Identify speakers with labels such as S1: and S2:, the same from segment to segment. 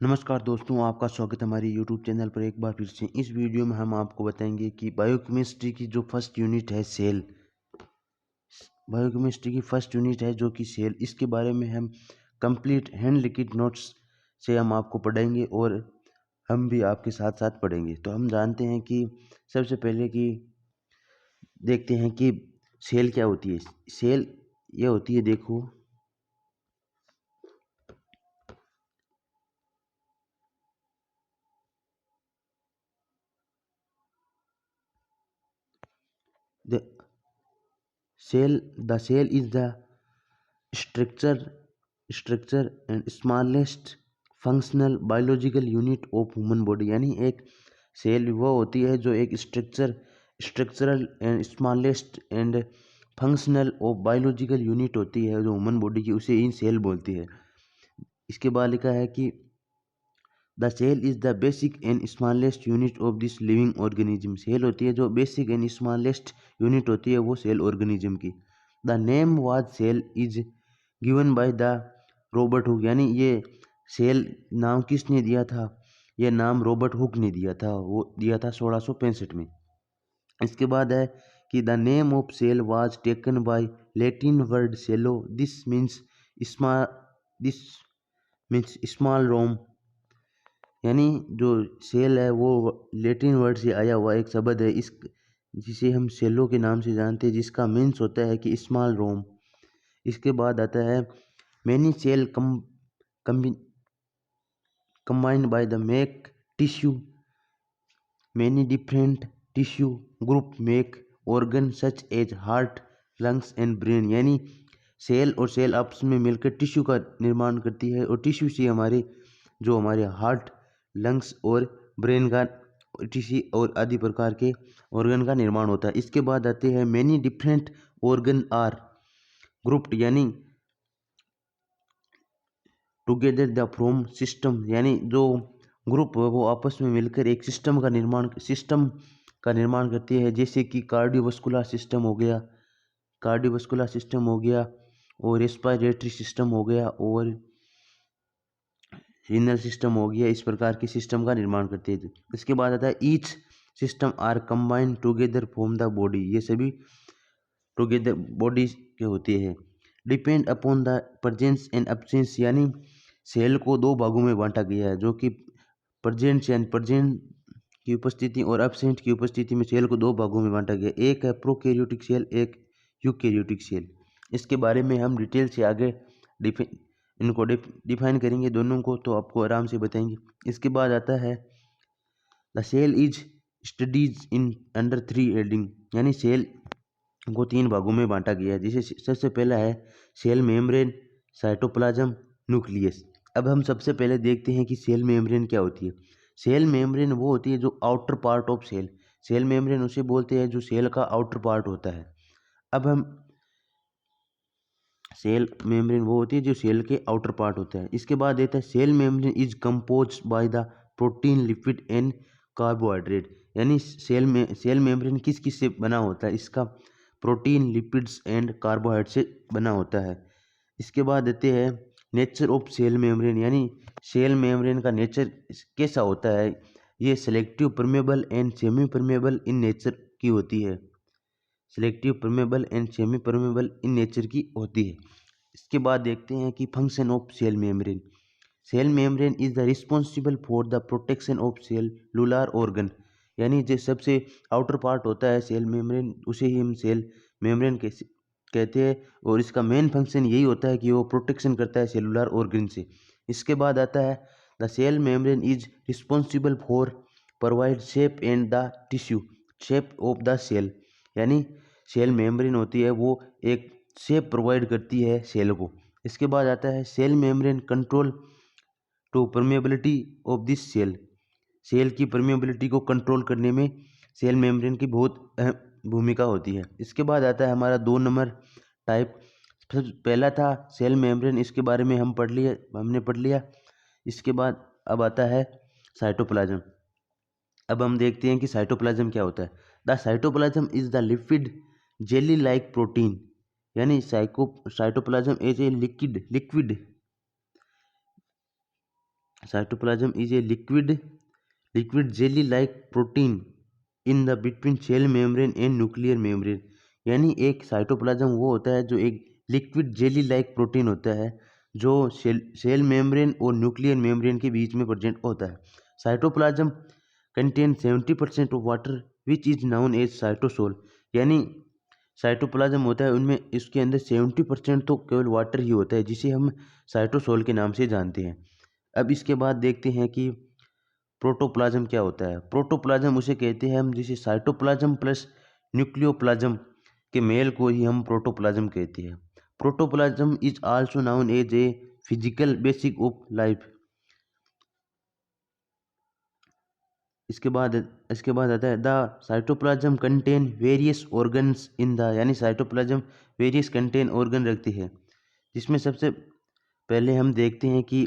S1: नमस्कार दोस्तों, आपका स्वागत है हमारी यूट्यूब चैनल पर एक बार फिर से। इस वीडियो में हम आपको बताएंगे कि बायोकेमिस्ट्री की जो फर्स्ट यूनिट है सेल, बायोकेमिस्ट्री की फर्स्ट यूनिट है जो कि सेल, इसके बारे में हम कंप्लीट हैंड लिखित नोट्स से हम आपको पढ़ाएंगे और हम भी आपके साथ साथ पढ़ेंगे। तो हम जानते हैं कि सबसे पहले कि देखते हैं कि सेल क्या होती है। सेल ये होती है, देखो, the the cell is the structure and smallest functional biological unit of human body. यानी एक सेल वो होती है जो एक structural and smallest and functional of biological unit होती है जो ह्यूमन बॉडी की, उसे इन सेल बोलती है। इसके बाद लिखा है कि the cell is the basic and smallest unit of this living organism. Cell होती है जो बेसिक एंड स्मॉलेस्ट यूनिट होती है वो सेल ऑर्गेनिज्म की। The name was cell is given by the Robert Hooke. यानी ये सेल नाम किसने दिया था? ये नाम रॉबर्ट हुक ने दिया था, वो दिया था 1665 में। इसके बाद है कि the name of cell was taken by Latin word cello. This means small room. यानी जो सेल है वो लैटिन वर्ड से आया हुआ एक शब्द है, इस जिसे हम सेलो के नाम से जानते हैं, जिसका मीन्स होता है कि स्मॉल रोम। इसके बाद आता है many cell combined by the make tissue, many different tissue group make organ such as heart, lungs and brain। यानी सेल और सेल आपस में मिलकर टिश्यू का निर्माण करती है और टिश्यू से हमारे हार्ट, लंग्स और ब्रेन का टिश्यू और आदि प्रकार के ऑर्गन का निर्माण होता है। इसके बाद आते हैं many different organ are grouped, यानी टुगेदर द फ्रॉम सिस्टम। यानी जो ग्रुप है वो आपस में मिलकर एक सिस्टम का निर्माण करती है, जैसे कि कार्डियोवास्कुलर सिस्टम हो गया और रेस्पिरेटरी सिस्टम हो गया और रीनल सिस्टम हो गया। इस प्रकार के सिस्टम का निर्माण करती है। इसके बाद आता है each system are combined together form the body. ये सभी टुगेदर बॉडी के होते हैं। Depend upon the presence and absence. यानी सेल को दो भागों में बांटा गया है, जो कि प्रेजेंट की उपस्थिति और एब्सेंट की उपस्थिति में सेल को दो भागों में बांटा गया। एक है प्रोकैरियोटिक सेल, एक यूकैरियोटिक सेल। इसके बारे में हम डिटेल से आगे इनको डिफाइन करेंगे दोनों को, तो आपको आराम से बताएंगे। इसके बाद आता है the cell is studies in under 3 heading. यानी सेल को 3 भागों में बांटा गया है। जिसे सबसे पहला है सेल मेम्ब्रेन, साइटोप्लाज्म, न्यूक्लियस। अब हम सबसे पहले देखते हैं कि सेल मेम्ब्रेन क्या होती है। सेल मेम्ब्रेन वो होती है जो outer part of cell membrane उसे बोलते हैं जो सेल का आउटर पार्ट होता है। अब हम सेल मेम्ब्रेन वो होती है जो सेल के आउटर पार्ट होता है। इसके बाद देता है cell membrane is compose by the protein, lipid and carbohydrate. यानी सेल मेम्ब्रेन किस किस से बना होता है? इसका प्रोटीन, लिपिड्स एंड कार्बोहाइड्रेट से बना होता है। इसके बाद देते हैं नेचर ऑफ सेल मेम्ब्रेन। यानी सेल मेम्ब्रेन का नेचर कैसा होता है? ये selective permeable and semi permeable in nature की होती है। Selective permeable and semi permeable in nature की होती है। इसके बाद देखते हैं कि function of cell membrane. Cell membrane is the responsible for the protection of cellular organ. यानी जो सबसे आउटर पार्ट होता है सेल मेम्ब्रेन, उसे ही हम सेल मेम्ब्रेन कहते हैं और इसका मेन फंक्शन यही होता है कि वो प्रोटेक्शन करता है सेलुलर ऑर्गन से। इसके बाद आता है the cell membrane is responsible for provide shape and the tissue shape of the cell. यानी सेल मेम्ब्रेन होती है वो एक शेप प्रोवाइड करती है सेल को। इसके बाद आता है cell membrane control to permeability of this cell की परमेबिलिटी को कंट्रोल करने में सेल मेम्ब्रेन की बहुत अहम भूमिका होती है। इसके बाद आता है हमारा 2 नंबर टाइप। पहला था सेल मेम्ब्रेन, इसके बारे में हमने पढ़ लिया। इसके बाद अब आता है साइटोप्लाज्म। अब हम देखते हैं कि साइटोप्लाज्म क्या होता है। The cytoplasm is the lipid jelly like protein. यानी cytoplasm is a liquid cytoplasm is a liquid jelly like protein in the between cell membrane and nuclear membrane. यानी एक साइटोप्लाज्म वो होता है जो एक लिक्विड जेली लाइक प्रोटीन होता है जो सेल मेम्ब्रेन और न्यूक्लियर मेम्ब्रेन के बीच में प्रेजेंट होता है। Cytoplasm contain 70% of water which is known as cytosol. यानी साइटोप्लाज्म होता है उनमें इसके अंदर 70% तो केवल वाटर ही होता है जिसे हम साइटोसोल के नाम से जानते हैं। अब इसके बाद देखते हैं कि प्रोटोप्लाज्म क्या होता है। प्रोटोप्लाज्म उसे कहते हैं हम जिसे साइटोप्लाज्म प्लस न्यूक्लियोप्लाज्म के मेल को ही हम प्रोटोप्लाज्म कहते हैं। Protoplasm is also known as a physical basic of life. इसके बाद आता है the cytoplasm contain various organs in the. यानी साइटोप्लाज्म वेरियस कंटेन ऑर्गन रखती है जिसमें सबसे पहले हम देखते हैं कि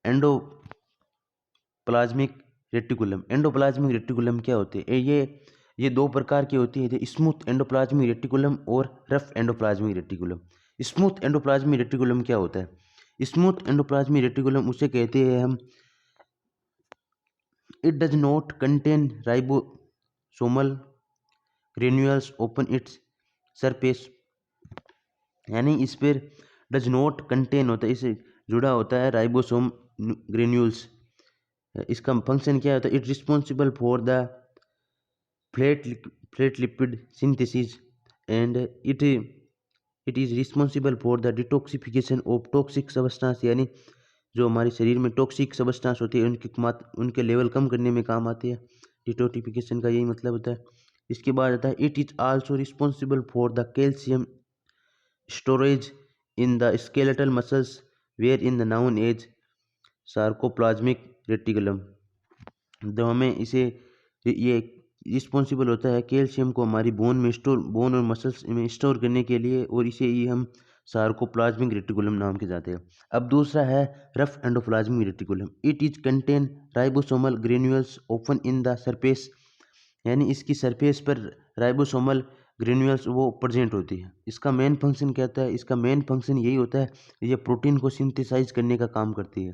S1: एंडोप्लाज्मिक रेटिकुलम। एंडोप्लाज्मिक रेटिकुलम क्या होते हैं? ये दो प्रकार की होती है, स्मूथ एंडोप्लाज्मिक रेटिकुलम और rough endoplasmic reticulum. Smooth endoplasmic reticulum क्या होता है? स्मूथ एंडोप्लाज्मिक रेटिकुलम उसे कहते हैं हम it does not contain ribosomal granules open its surface. यानी इस पर डज नॉट कंटेन होता है, इससे जुड़ा होता है राइबोसोम ग्रेन्यूल्स। इसका फंक्शन क्या होता है? It responsible for the flat lipid synthesis and it is responsible for the detoxification of toxic substance. यानी जो हमारे शरीर में टॉक्सिक सब्सटेंस होती है उनके लेवल कम करने में काम आती है। डिटॉक्सिफिकेशन का यही मतलब होता है। इसके बाद आता है it is also responsible for the calcium storage in the skeletal muscles where in the known as sarcoplasmic reticulum. तो हमें इसे ये रिस्पॉन्सिबल होता है कैल्शियम को हमारी बोन और मसल्स में स्टोर करने के लिए, और इसे ही हम सार्कोप्लाज्मिक रेटिकुलम नाम के जाते हैं। अब दूसरा है rough endoplasmic reticulum. It is contain ribosomal granules open in the surface. यानी इसकी सरफेस पर राइबोसोमल ग्रेन्यूल्स वो प्रेजेंट होती है। इसका मेन फंक्शन क्या होता है? इसका मेन फंक्शन यही होता है, ये प्रोटीन को सिंथेसाइज करने का काम करती है।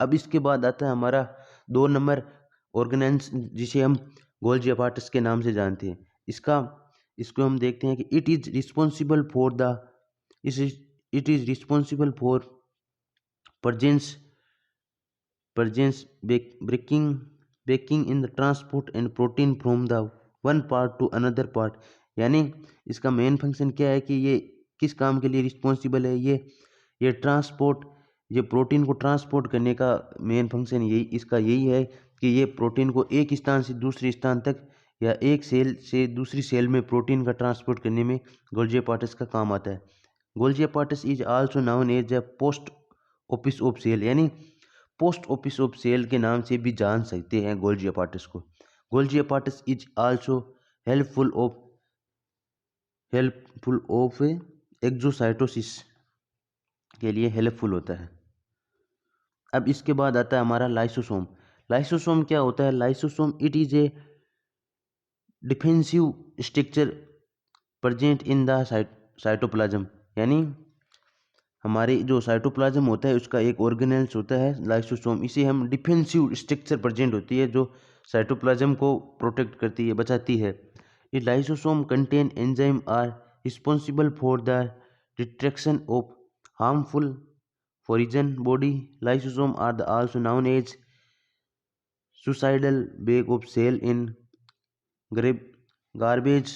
S1: अब इसके बाद आता है हमारा 2 नंबर ऑर्गेनेल्स जिसे हम गोल्जी अपार्टस के नाम से जानते हैं। इसको हम देखते हैं कि it is responsible for presence breaking in the transport and protein from the one part to another part। यानी इसका मेन फंक्शन क्या है कि ये किस काम के लिए रिस्पॉन्सिबल है? ये प्रोटीन को ट्रांसपोर्ट करने का मेन फंक्शन यही है कि ये प्रोटीन को एक स्थान से दूसरे स्थान तक या एक सेल से दूसरी सेल में प्रोटीन का ट्रांसपोर्ट करने में गोल्जी अपार्टस का काम आता है। Golgi apparatus is also known as a post office of cell. यानी पोस्ट ऑफिस ऑफ सेल के नाम से भी जान सकते हैं गोल्जी अपार्टस को। Golgi apparatus is also helpful of exocytosis के लिए हेल्पफुल होता है। अब इसके बाद आता है हमारा लाइसोसोम। लाइसोसोम क्या होता है? Lysosome it is a defensive structure present in the cytoplasm. यानी हमारे जो साइटोप्लाज्म होता है उसका एक ऑर्गेनेल्स होता है लाइसोसोम। इसे हम डिफेंसिव स्ट्रक्चर प्रेजेंट होती है जो साइटोप्लाज्म को प्रोटेक्ट करती है, बचाती है। ये lysosome contain enzyme are responsible for the destruction of harmful foreign body. Lysosome are also known as suicidal bag of cell in garbage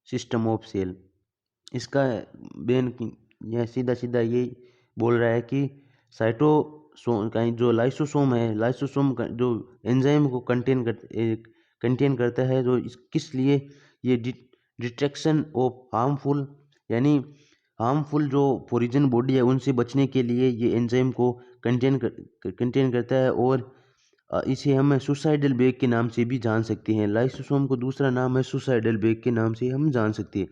S1: system of cell। इसका बेन यह सीधा यही बोल रहा है कि साइटोसोम का जो लाइसोसोम है, लाइसोसोम का जो एंजाइम को कंटेन करता है, जो किस लिए? ये डिटेक्शन ऑफ हार्मफुल, यानी हार्मफुल जो फॉरिन बॉडी है उनसे बचने के लिए ये एंजाइम को कंटेन करता है, और इसे हम सुसाइडल बेग के नाम से भी जान सकते हैं। लाइसोसोम को दूसरा नाम है सुसाइडल बेग के नाम से हम जान सकते हैं।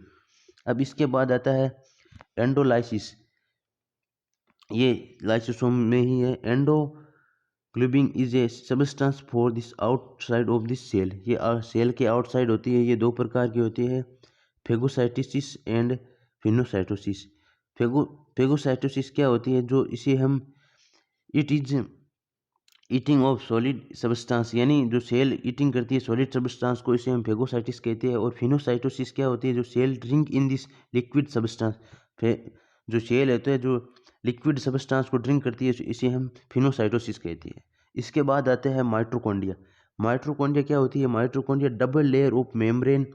S1: अब इसके बाद आता है एंडोलाइसिस। ये लाइसोसोम में ही है। Endoglobin is a substance for this outside of this cell. ये सेल के आउटसाइड होती है। ये 2 प्रकार की होती है, फेगोसाइटोसिस एंड फिनोसाइटोसिस। फेगोसाइटोसिस क्या होती है? जो इसे हम it is eating of solid substance, यानी जो सेल ईटिंग करती है सॉलिड सब्सटेंस को, इसे हम फेगोसाइटिस कहते हैं। और फिनोसाइटोसिस क्या होती है, जो cell drink in this liquid substance, जो सेल होता है जो लिक्विड सब्सटेंस को ड्रिंक करती है, इसे हम फिनोसाइटोसिस कहते हैं। इसके बाद आता है माइटोकॉन्ड्रिया। माइटोकॉन्ड्रिया क्या होती है, mitochondria double layer of membrane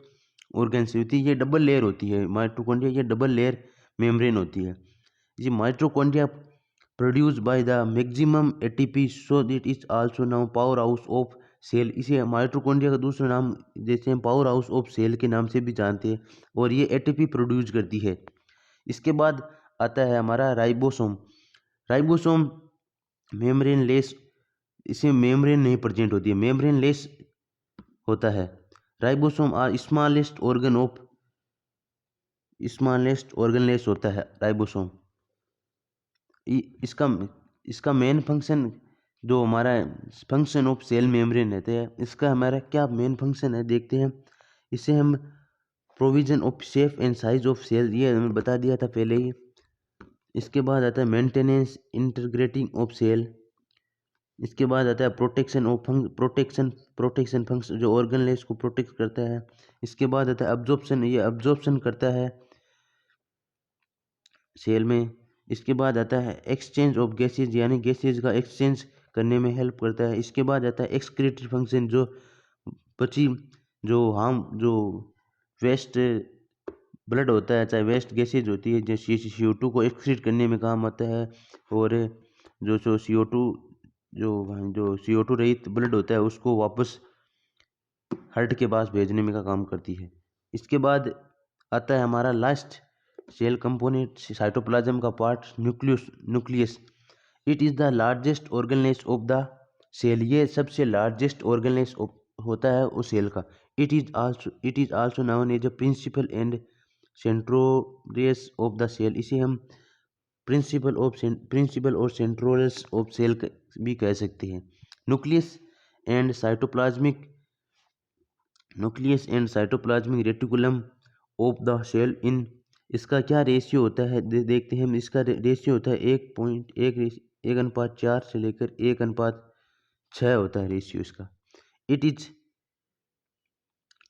S1: organs होती है। ये डबल लेयर होती है माइटोकॉन्ड्रिया, ये डबल लेयर मेम्ब्रेन होती है। ये mitochondria produce by the maximum ATP, so that is also now power house of cell. इसे माइटोकॉन्ड्रिया का दूसरा नाम जैसे हम पावर हाउस ऑफ सेल के नाम से भी जानते हैं, और ये एटीपी प्रोड्यूस करती है। इसके बाद आता है हमारा राइबोसोम। राइबोसोम मेम्ब्रेन लेस, इसमें मेम्ब्रेन नहीं प्रेजेंट होती है, मेम्ब्रेन लेस होता है। राइबोसोम आर स्मॉलेस्ट ऑर्गनलेस होता है राइबोसोम। इसका इसका मेन फंक्शन, जो हमारा फंक्शन ऑफ सेल मेम्ब्रेन रहते हैं, इसका हमारा क्या मेन फंक्शन है देखते हैं। इसे हम provision of shape and size of cell, ये हमें बता दिया था पहले ही। इसके बाद आता है मेंटेनेंस इंटीग्रेटिंग ऑफ सेल। इसके बाद आता है प्रोटेक्शन फंक्शन, जो ऑर्गनलेस को प्रोटेक्ट करता है। इसके बाद आता है अब्जॉर्प्शन, ये अब्जॉर्प्शन करता है सेल में। इसके बाद आता है एक्सचेंज ऑफ गैसेज, यानी गैसेज का एक्सचेंज करने में हेल्प करता है। इसके बाद आता है एक्सक्रीटरी फंक्शन, जो बची जो वेस्ट ब्लड होता है, चाहे वेस्ट गैसेज होती है, जैसे CO2 को एक्सक्रीट करने में काम आता है। और जो CO2 जो CO2 रहित ब्लड होता है, उसको वापस हार्ट के पास भेजने में का काम करती है। इसके बाद आता है हमारा लास्ट सेल कंपोनेंट, साइटोप्लाज्म का part, nucleus. It is the largest organelles of the cell, ये सबसे लार्जेस्ट ऑर्गेनेल्स होता है उस सेल का। It is also known as a principal and centrorius of the cell, इसे हम प्रिंसिपल और सेंट्रोरियस ऑफ सेल भी कह सकते हैं। Nucleus and cytoplasmic reticulum of the cell in, इसका क्या रेशियो होता है देखते हैं हम। इसका रेशियो होता है 1:4 से लेकर 1:6 होता है रेशियो इसका।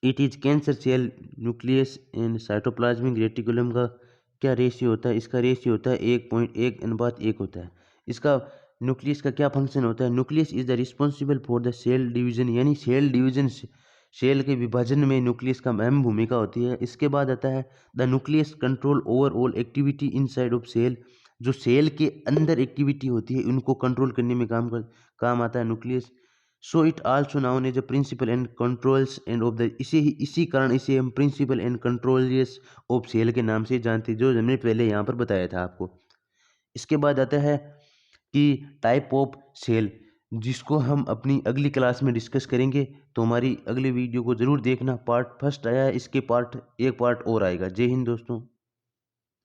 S1: It is cancer cell nucleus and cytoplasmic reticulum का क्या रेशियो होता है, इसका रेशियो होता है 1:1 होता है। इसका न्यूक्लियस का क्या फंक्शन होता है, nucleus is the responsible for the cell division, यानी सेल डिवीजन, सेल के विभाजन में न्यूक्लियस का अहम भूमिका होती है। इसके बाद आता है the nucleus control overall activity inside of cell, जो सेल के अंदर एक्टिविटी होती है उनको कंट्रोल करने में काम आता है nucleus. So it also known as a principal and controls and of the, इसी कारण इसे हम principal and controls of cell के नाम से जानते हैं, जो हमने पहले यहाँ पर बताया था आपको। इसके बाद आता है कि टाइप ऑफ सेल, जिसको हम अपनी अगली क्लास में डिस्कस करेंगे। तो हमारी अगली वीडियो को ज़रूर देखना, पार्ट फर्स्ट आया है, इसके एक पार्ट और आएगा। जय हिंद दोस्तों।